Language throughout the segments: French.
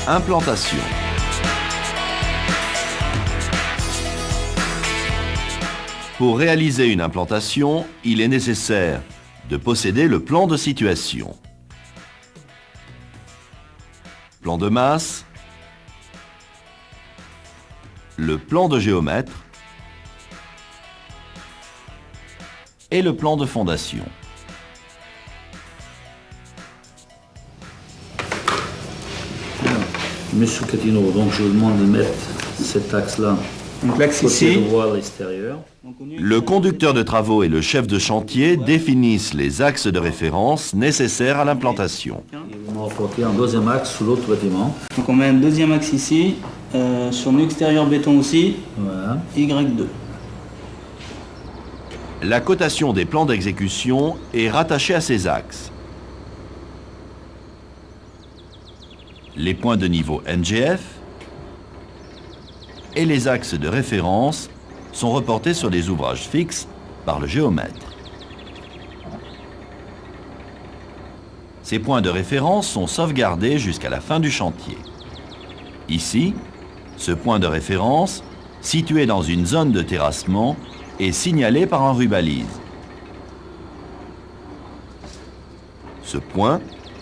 Implantation. Pour réaliser une implantation, il est nécessaire de posséder le plan de situation. Plan de masse, le plan de géomètre et le plan de fondation. Monsieur Catino, donc je vous demande de mettre cet axe-là. Donc l'axe côté ici. droit à l'extérieur. Le conducteur de travaux et le chef de chantier définissent les axes de référence nécessaires à l'implantation. Et vous me rapportez un deuxième axe sous l'autre bâtiment. Donc on met un deuxième axe ici, sur l'extérieur béton aussi, Voilà. Y2. La cotation des plans d'exécution est rattachée à ces axes. Les points de niveau NGF et les axes de référence sont reportés sur des ouvrages fixes par le géomètre. Ces points de référence sont sauvegardés jusqu'à la fin du chantier. Ici, ce point de référence, situé dans une zone de terrassement, est signalé par un rubalise. Ce point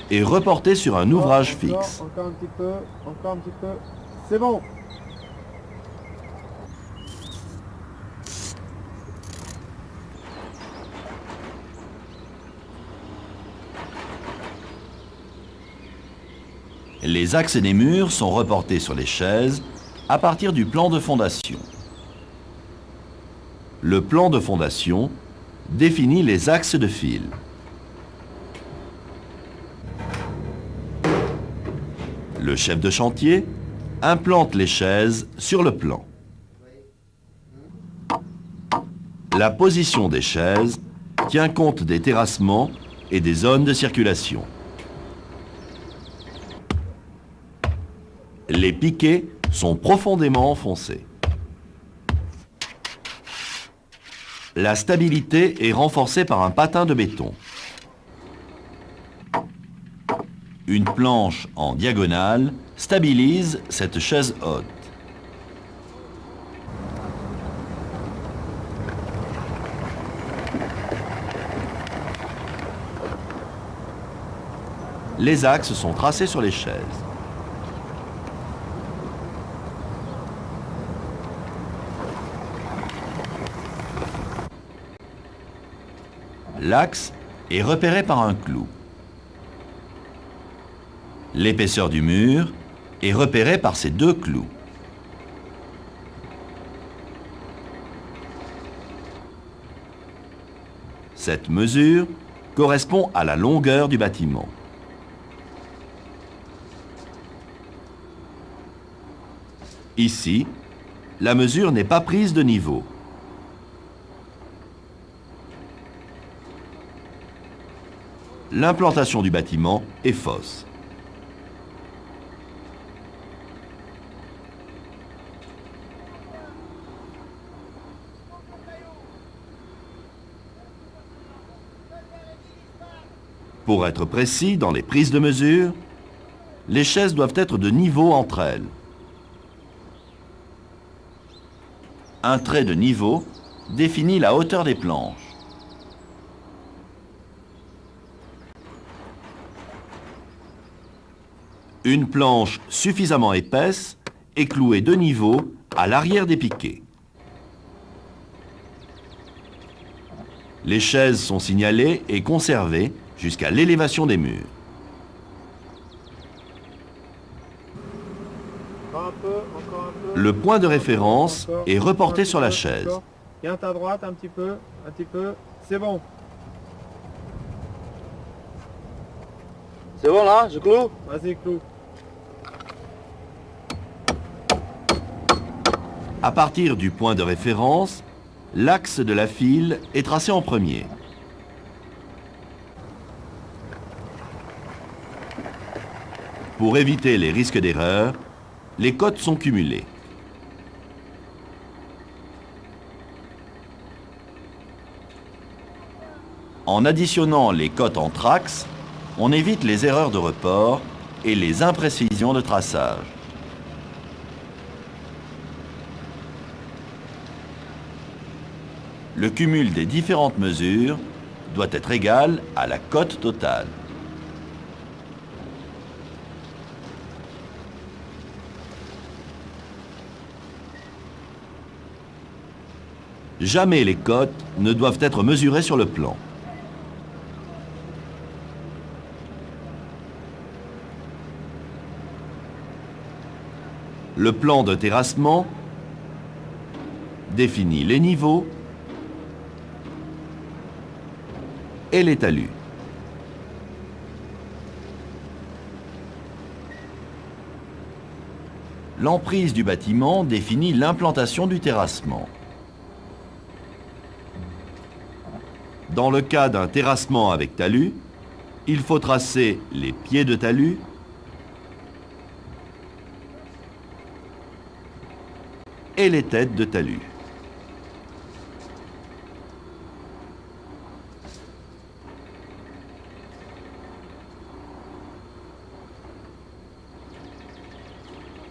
est reporté sur un ouvrage fixe. Encore un petit peu, encore un petit peu. C'est bon. Les axes des murs sont reportés sur les chaises à partir du plan de fondation. Le plan de fondation définit les axes de fil. Le chef de chantier implante les chaises sur le plan. La position des chaises tient compte des terrassements et des zones de circulation. Les piquets sont profondément enfoncés. La stabilité est renforcée par un patin de béton. Une planche en diagonale stabilise cette chaise haute. Les axes sont tracés sur les chaises. L'axe est repéré par un clou. L'épaisseur du mur est repérée par ces deux clous. Cette mesure correspond à la longueur du bâtiment. Ici, la mesure n'est pas prise de niveau. L'implantation du bâtiment est fausse. Pour être précis dans les prises de mesure, les chaises doivent être de niveau entre elles. Un trait de niveau définit la hauteur des planches. Une planche suffisamment épaisse est clouée de niveau à l'arrière des piquets. Les chaises sont signalées et conservées jusqu'à l'élévation des murs. Encore un peu, encore un peu. Le point de référence Encore, est reporté un sur la petit peu, chaise. encore. Viens à droite un petit peu, un petit peu. C'est bon. C'est bon là, je cloue? Vas-y, clou. À partir du point de référence, l'axe de la file est tracé en premier. Pour éviter les risques d'erreur, les cotes sont cumulées. En additionnant les cotes entre axes, on évite les erreurs de report et les imprécisions de traçage. Le cumul des différentes mesures doit être égal à la cote totale. Jamais les cotes ne doivent être mesurées sur le plan. Le plan de terrassement définit les niveaux et les talus. L'emprise du bâtiment définit l'implantation du terrassement. Dans le cas d'un terrassement avec talus, il faut tracer les pieds de talus, et les têtes de talus.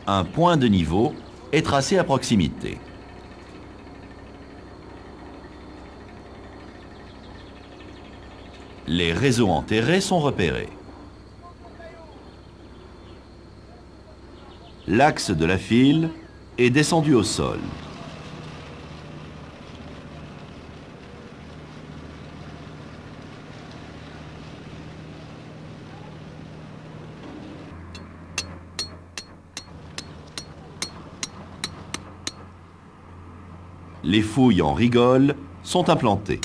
Un point de niveau est tracé à proximité. Les réseaux enterrés sont repérés. L'axe de la file est descendu au sol. Les fouilles en rigole sont implantées.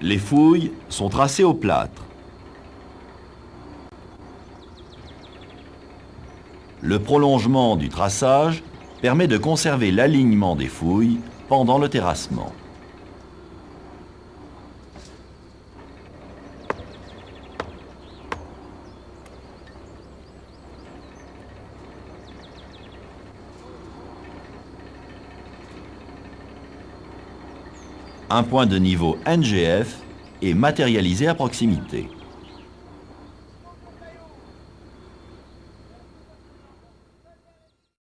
Les fouilles sont tracées au plâtre. Le prolongement du traçage permet de conserver l'alignement des fouilles pendant le terrassement. Un point de niveau NGF est matérialisé à proximité.